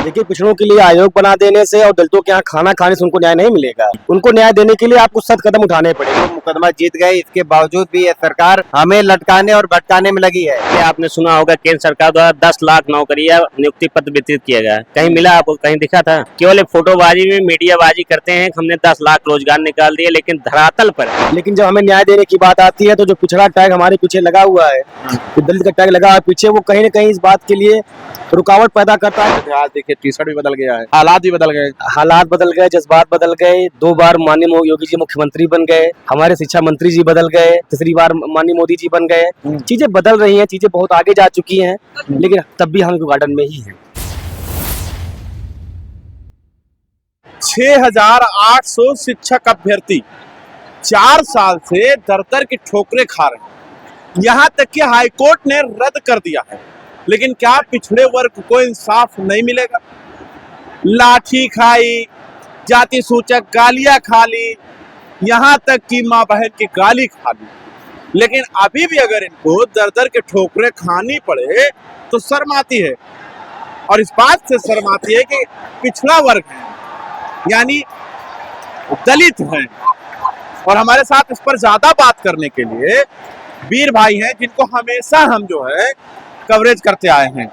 देखिए, पिछड़ों के लिए आयोग बना देने से और दलितों के यहाँ खाना खाने से उनको न्याय नहीं मिलेगा। उनको न्याय देने के लिए आपको सख्त कदम उठाने पड़ेंगे। मुकदमा जीत गए, इसके बावजूद भी ये सरकार हमें लटकाने और भटकाने में लगी है। ये आपने सुना होगा केंद्र सरकार द्वारा 10 लाख नौकरियां नियुक्ति पत्र वितरित किया गया। कहीं मिला आपको? कहीं दिखा था? केवल फोटोबाजी में मीडियाबाजी करते हैं, हमने 10 लाख रोजगार निकाल दिए, लेकिन धरातल पर लेकिन जब हमें न्याय देने की बात आती है तो जो पिछड़ा टैग हमारे पीछे लगा हुआ है, जो दलित का टैग लगा है पीछे, वो कहीं न कहीं इस बात के लिए रुकावट पैदा करता है। आज देखिए टी शर्ट भी बदल गया है, हालात भी बदल गए, जज्बात बदल गए। 2 बार माननीय योगी जी मुख्यमंत्री बन गए, हमारे शिक्षा मंत्री जी बदल गए, तीसरी बार माननीय मोदी जी बन गए। चीजें बदल रही हैं, चीजें बहुत आगे जा चुकी हैं, लेकिन तब भी हम गार्डन में ही हैं। 6,800 शिक्षक अभ्यर्थी 4 साल से दर की ठोकरें खा रहे हैं। यहाँ तक कि हाईकोर्ट ने रद्द कर दिया है, लेकिन क्या पिछड़े वर्ग को इंसाफ नहीं मिलेगा? लाठी खाई, जाति सूचक गालियां खा ली, यहाँ तक कि माँ बहन की गाली खा ली, लेकिन अभी भी अगर इनको दर के ठोकरें खानी पड़े तो शर्म आती है। और इस बात से शर्म आती है कि पिछड़ा वर्ग है, यानी दलित हैं। और हमारे साथ इस पर ज्यादा बात करने के लिए वीर भाई हैं, जिनको हमेशा हम जो है कवरेज करते आए हैं।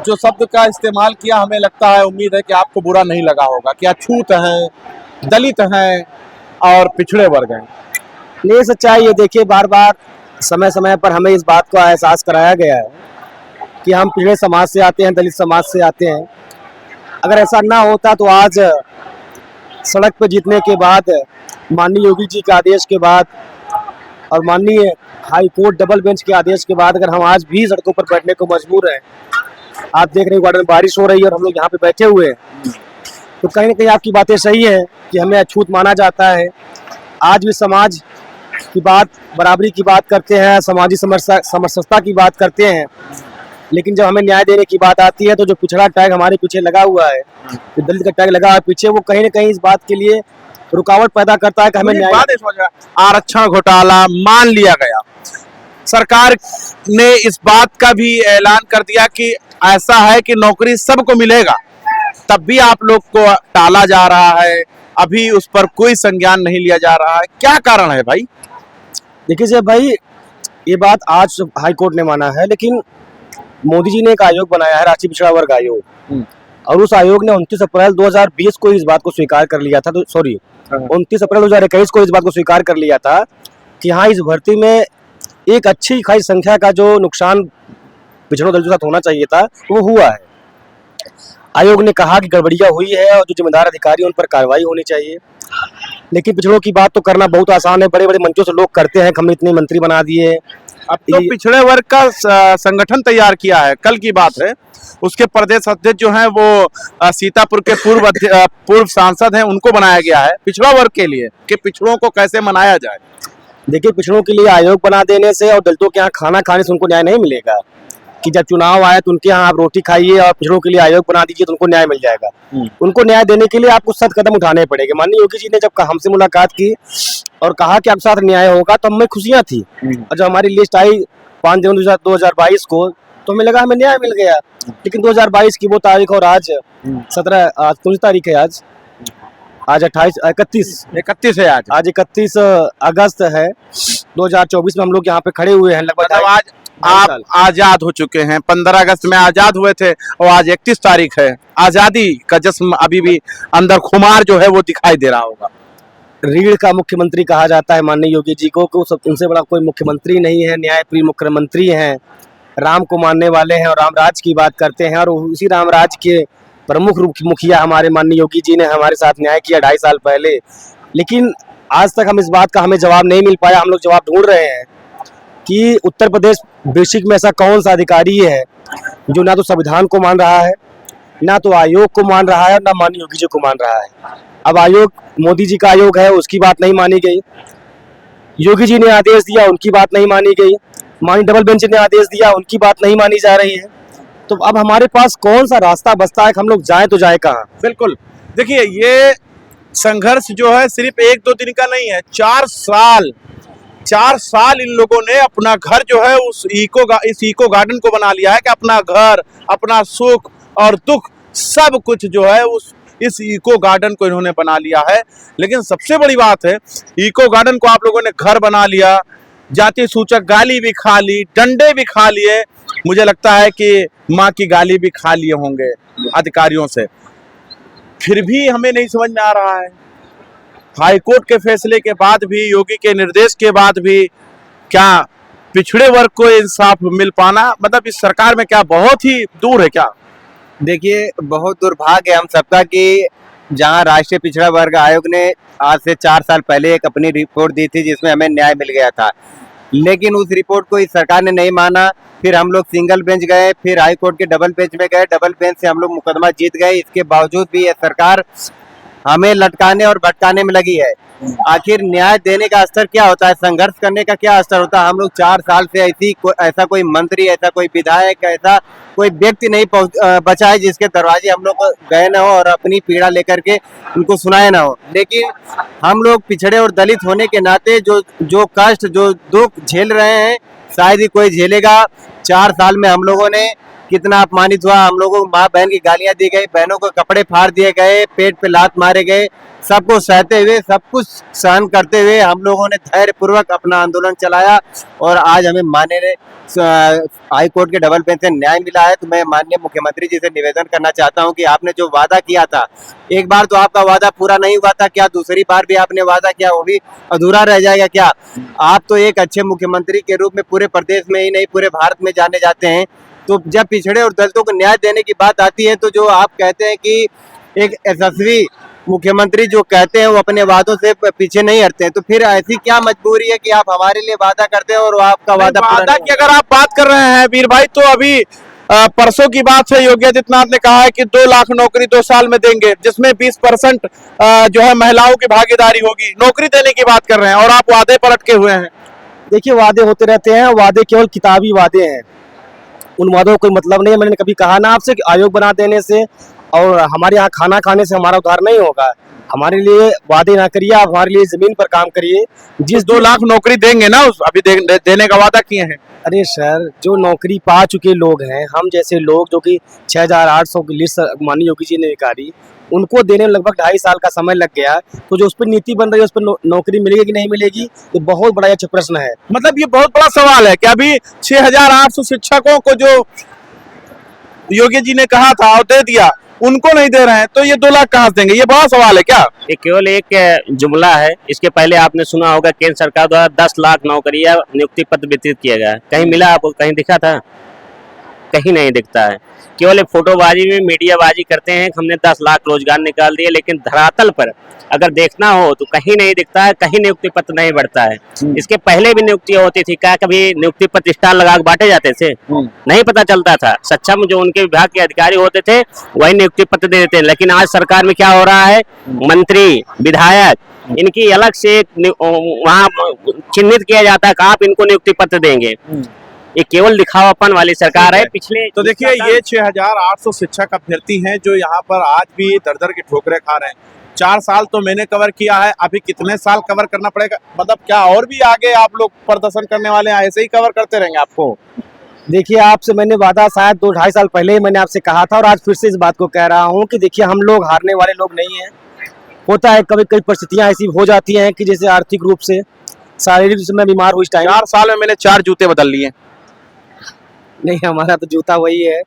जो शब्द का इस्तेमाल किया, हमें लगता है, उम्मीद है कि आपको बुरा नहीं लगा होगा कि अछूत हैं, दलित हैं और पिछड़े वर्ग हैं। ये सच्चाई है। देखिए, बार बार समय समय पर हमें इस बात का एहसास कराया गया है कि हम पिछड़े समाज से आते हैं, दलित समाज से आते हैं। अगर ऐसा ना होता तो आज सड़क पर जीतने के बाद, माननीय योगी जी के आदेश के बाद और माननीय हाई कोर्ट डबल बेंच के आदेश के बाद, अगर हम आज भी सड़कों पर बैठने को मजबूर हैं, आप देख रहे हैं गार्डन में बारिश हो रही है और हम लोग यहाँ पे बैठे हुए हैं, तो कहीं ना कहीं आपकी बातें सही है कि हमें अछूत माना जाता है। आज भी समाज की बात, बराबरी की बात करते हैं, सामाजिक समरसता की बात करते हैं, लेकिन जब हमें न्याय देने की बात आती है तो जो पिछड़ा टैग हमारे पीछे लगा हुआ है, जो दलित का टैग लगा है पीछे, वो कहीं ना कहीं इस बात के लिए रुकावट पैदा करता है कि हमें न्याय। आरक्षण घोटाला मान लिया गया, सरकार ने इस बात का भी ऐलान कर दिया कि ऐसा है कि नौकरी सबको मिलेगा, तब भी आप लोग को टाला जा रहा है, अभी उस पर कोई संज्ञान नहीं लिया जा रहा है। क्या कारण है भाई? देखिए भाई, ये बात आज हाई कोर्ट ने माना है, लेकिन मोदी जी ने एक आयोग बनाया है, राष्ट्रीय पिछड़ा वर्ग आयोग, और उस आयोग ने 29 अप्रैल 2020 को इस बात को स्वीकार कर लिया था, 29 अप्रैल 2021 को इस बात को स्वीकार कर लिया था कि हाँ, इस भर्ती में एक अच्छी खासी संख्या का जो नुकसान पिछड़ों दलितों के साथ होना चाहिए था, वो हुआ है। आयोग ने कहा कि गड़बड़ियां हुई है और जो जिम्मेदार अधिकारी उन पर कार्रवाई होनी चाहिए। लेकिन पिछड़ों की बात तो करना बहुत आसान है, बड़े बड़े मंचों से लोग करते हैं, हमने इतने मंत्री बना दिए। अब तो पिछड़े वर्ग का संगठन तैयार किया है, कल की बात है, उसके प्रदेश अध्यक्ष जो हैं वो सीतापुर के पूर्व सांसद हैं, उनको बनाया गया है पिछड़ा वर्ग के लिए कि पिछड़ों को कैसे मनाया जाए। देखिए, पिछड़ों के लिए आयोग बना देने से और दलितों के यहाँ खाना खाने से उनको न्याय नहीं मिलेगा कि जब चुनाव आए तो उनके यहाँ आप रोटी खाइए और पिछड़ों के लिए आयोग बना दीजिए तो उनको न्याय मिल जाएगा। उनको न्याय देने के लिए आपको सख्त कदम उठाने पड़ेंगे। माननीय योगी जी ने जब हमसे मुलाकात की और कहा कि आपके साथ न्याय होगा, तो हमें खुशियां थी। और जब हमारी लिस्ट आई 5 जनवरी 2022 को, तो हमें लगा हमें न्याय मिल गया। लेकिन 2022 की वो तारीख और आज 17, आज कौन सी तारीख है? आज 31 है। आज 31 अगस्त है 2024 में हम लोग यहाँ पे खड़े हुए हैं। लगभग आज आप आजाद हो चुके हैं। 15 अगस्त में आजाद हुए थे और आज 31 तारीख है। आजादी का जश्न अभी भी अंदर खुमार जो है वो दिखाई दे रहा होगा। रीढ़ का मुख्यमंत्री कहा जाता है माननीय योगी जी को, उनसे बड़ा कोई मुख्यमंत्री नहीं है। न्यायप्रिय मुख्यमंत्री हैं, राम को मानने वाले हैं और राम राज की बात करते हैं। और उसी राम राज के प्रमुख मुखिया हमारे माननीय योगी जी ने हमारे साथ न्याय किया 2.5 साल पहले। लेकिन आज तक हम इस बात का हमें जवाब नहीं मिल पाया। हम लोग जवाब ढूंढ रहे हैं कि उत्तर प्रदेश बेसिक में ऐसा कौन सा अधिकारी है जो ना तो संविधान को मान रहा है, ना तो आयोग को मान रहा है, ना माननीय योगी जी को मान रहा है। अब आयोग मोदी जी का आयोग है, उसकी बात नहीं मानी गई। योगी जी ने आदेश दिया, उनकी बात नहीं मानी गई। माननीय डबल बेंच ने आदेश दिया, उनकी बात नहीं मानी जा रही है। तो अब हमारे पास कौन सा रास्ता बचता है कि हम लोग जाएं तो जाए कहाँ? बिल्कुल, देखिए, ये संघर्ष जो है सिर्फ 1-2 दिन का नहीं है, 4 साल 4 साल इन लोगों ने अपना घर जो है इस इको गार्डन को बना लिया है कि अपना घर, अपना सुख और दुख सब कुछ जो है इस इको गार्डन को इन्होंने बना लिया है। लेकिन सबसे बड़ी बात है, इको गार्डन को आप लोगों ने घर बना लिया, जाति सूचक गाली भी खा ली, डंडे भी खा लिए, मुझे लगता है कि माँ की गाली भी खा लिए होंगे अधिकारियों से, फिर भी हमें नहीं समझ में आ रहा है। हाई कोर्ट के फैसले के बाद भी, योगी के निर्देश के बाद भी, क्या पिछड़े वर्ग को इंसाफ मिल पाना मतलब इस सरकार में क्या बहुत ही दूर है क्या? देखिए, बहुत दुर्भाग्य है हम सबका कि जहां राष्ट्रीय पिछड़ा वर्ग आयोग ने आज से 4 साल पहले एक अपनी रिपोर्ट दी थी जिसमें हमें न्याय मिल गया था, लेकिन उस रिपोर्ट को इस सरकार ने नहीं माना। फिर हम लोग सिंगल बेंच गए, फिर हाई कोर्ट के डबल बेंच में गए, डबल बेंच से हम लोग मुकदमा जीत गए। इसके बावजूद भी यह सरकार हमें लटकाने और भटकाने में लगी है। आखिर न्याय देने का स्तर क्या होता है, संघर्ष करने का क्या स्तर होता है? हम लोग 4 साल से ऐसा कोई मंत्री, ऐसा कोई विधायक, ऐसा कोई व्यक्ति नहीं बचा है जिसके दरवाजे हम लोग गए ना हो और अपनी पीड़ा लेकर के उनको सुनाए ना हो। लेकिन हम लोग पिछड़े और दलित होने के नाते जो कष्ट, जो दुख झेल रहे हैं, शायद ही कोई झेलेगा। 4 साल में हम लोगों ने कितना अपमानित हुआ, हम लोगों को माँ बहन की गालियां दी गई, बहनों को कपड़े फाड़ दिए गए, पेट पे लात मारे गए। सबको सहते हुए, सब कुछ सहन करते हुए हम लोगों ने धैर्य पूर्वक अपना आंदोलन चलाया और आज हमें माननीय हाई कोर्ट के डबल बेंच से न्याय मिला है। तो मैं माननीय मुख्यमंत्री जी से निवेदन करना चाहता हूं कि आपने जो वादा किया था, एक बार तो आपका वादा पूरा नहीं हुआ था, क्या दूसरी बार भी आपने वादा किया वो भी अधूरा रह जाएगा क्या? आप तो एक अच्छे मुख्यमंत्री के रूप में पूरे प्रदेश में ही नहीं पूरे भारत में जाने जाते हैं। तो जब पिछड़े और दलितों को न्याय देने की बात आती है तो जो आप कहते हैं कि एक यशस्वी मुख्यमंत्री जो कहते हैं वो अपने वादों से पीछे नहीं हटते हैं, तो फिर ऐसी क्या मजबूरी है कि आप हमारे लिए वादा करते हैं और आपका वादा की अगर आप बात कर रहे हैं वीर भाई, तो अभी परसों की बात है, योगी आदित्यनाथ ने कहा है कि 2 लाख नौकरी 2 साल में देंगे, जिसमें 20% जो है महिलाओं की भागीदारी होगी, नौकरी देने की बात कर रहे हैं और आप वादे पर अटके हुए हैं। देखिए, वादे होते रहते हैं, वादे केवल किताबी वादे हैं, उन वादों का कोई मतलब नहीं है। मैंने कभी कहा ना आपसे कि आयोग बना देने से और हमारे यहाँ खाना खाने से हमारा उद्धार नहीं होगा। हमारे लिए वादे ना करिए, आप हमारे लिए जमीन पर काम करिए। जिस 2 लाख नौकरी देंगे ना, अभी देने का वादा किए हैं। अरे सर, जो नौकरी पा चुके लोग हैं, हम जैसे लोग जो कि 6800 की लिस्ट माननीय योगी जी ने निकाली, उनको देने में लगभग 2.5 साल का समय लग गया। तो जो उस पर नीति बन रही है, उस पर नौकरी मिलेगी कि नहीं मिलेगी, ये बहुत बड़ा अच्छा प्रश्न है। मतलब ये बहुत बड़ा सवाल है कि अभी 6800 शिक्षकों को जो योगी जी ने कहा था और दे दिया, उनको नहीं दे रहे हैं, तो ये 2 लाख कहाँ से देंगे? ये बड़ा सवाल है क्या? ये केवल एक जुमला है। इसके पहले आपने सुना होगा केंद्र सरकार द्वारा 10 लाख नौकरी या नियुक्ति पत्र वितरित किया गया। कहीं मिला आपको? कहीं दिखा था? कहीं नहीं दिखता है। केवल एक फोटोबाजी में मीडियाबाजी करते हैं, हमने 10 लाख रोजगार निकाल दिए, लेकिन धरातल पर अगर देखना हो तो कहीं नहीं दिखता है, कहीं नियुक्ति पत्र नहीं बढ़ता है। इसके पहले भी नियुक्तियां होती थी, क्या कभी नियुक्ति पत्र स्टार लगा के बांटे जाते थे? नहीं पता चलता था। सक्षम जो उनके विभाग के अधिकारी होते थे वही नियुक्ति पत्र दे देते हैं। लेकिन आज सरकार में क्या हो रहा है, मंत्री, विधायक, इनकी अलग से वहाँ चिन्हित किया जाता है कि आप इनको नियुक्ति पत्र देंगे। ये केवल दिखावापन वाली सरकार है। पिछले तो देखिए, ये 6800 शिक्षक अभ्यर्थी हैं जो यहाँ पर आज भी दर-दर की ठोकरें खा रहे हैं। 4 साल तो मैंने कवर किया है, अभी कितने साल कवर करना पड़ेगा? मतलब क्या और भी आगे आप लोग प्रदर्शन करने वाले हैं, ऐसे ही कवर करते रहेंगे आपको? देखिए, आपसे मैंने वादा शायद 2-2.5 साल पहले ही मैंने आपसे कहा था और आज फिर से इस बात को कह रहा हूँ कि देखिए, हम लोग हारने वाले लोग नहीं हैं। होता है कभी कई परिस्थितियाँ ऐसी हो जाती हैं कि जैसे आर्थिक रूप से, शारीरिक रूप से मैं बीमार हुई इस टाइम। 4 साल में मैंने 4 जूते बदल लिए। नहीं, हमारा तो जूता वही है,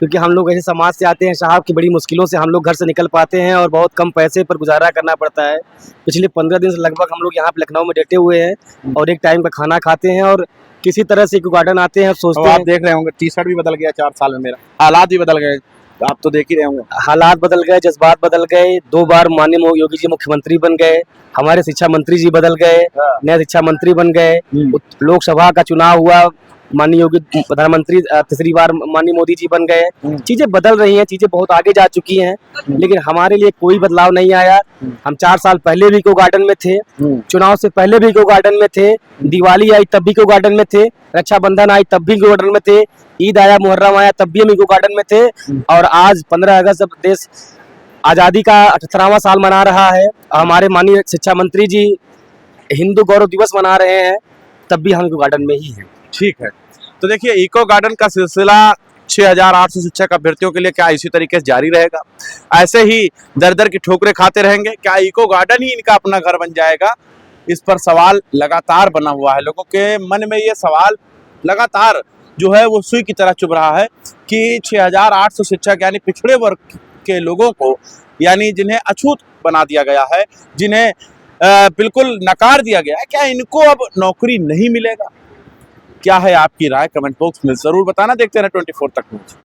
क्योंकि हम लोग ऐसे समाज से आते हैं साहब कि बड़ी मुश्किलों से हम लोग घर से निकल पाते हैं और बहुत कम पैसे पर गुजारा करना पड़ता है। पिछले 15 दिन से लगभग हम लोग यहाँ पे लखनऊ में डटे हुए हैं और एक टाइम का खाना खाते हैं और किसी तरह से गार्डन आते हैं, सोचते हैं। आप देख रहे होंगे टी-शर्ट भी बदल गया 4 साल में, मेरा हालात भी बदल गए, आप तो देख ही रहे होंगे। हालात बदल गए, जज्बात बदल गए। 2 बार माननीय योगी जी मुख्यमंत्री बन गए, हमारे शिक्षा मंत्री जी बदल गए, नए शिक्षा मंत्री बन गए, लोकसभा का चुनाव हुआ, माननीय योगी प्रधानमंत्री तीसरी बार माननीय मोदी जी बन गए। चीजें बदल रही हैं, चीजें बहुत आगे जा चुकी हैं, लेकिन हमारे लिए कोई बदलाव नहीं आया। हम 4 साल पहले भी इको गार्डन में थे, चुनाव से पहले भी इको गार्डन में थे, दिवाली आई तब भी इको गार्डन में थे, रक्षाबंधन आई तब भी इको गार्डन में थे, ईद आया, मुहर्रम आया तब भी हम इको गार्डन में थे। और आज 15 अगस्त जब देश आजादी का 78वां साल मना रहा है, हमारे माननीय शिक्षा मंत्री जी हिंदू गौरव दिवस मना रहे हैं, तब भी हम इको गार्डन में ही हैं। ठीक है, तो देखिए इको गार्डन का सिलसिला 6800 शिक्षक अभ्यर्थियों के लिए क्या इसी तरीके से जारी रहेगा? ऐसे ही दर दर की ठोकरें खाते रहेंगे? क्या इको गार्डन ही इनका अपना घर बन जाएगा? इस पर सवाल लगातार बना हुआ है। लोगों के मन में ये सवाल लगातार जो है वो सुई की तरह चुभ रहा है कि 6800 शिक्षक यानी पिछड़े वर्ग के लोगों को, यानी जिन्हें अछूत बना दिया गया है, जिन्हें बिल्कुल नकार दिया गया है, क्या इनको अब नौकरी नहीं मिलेगा? क्या है आपकी राय? कमेंट बॉक्स में जरूर बताना। देखते रहना 24 तक न्यूज़।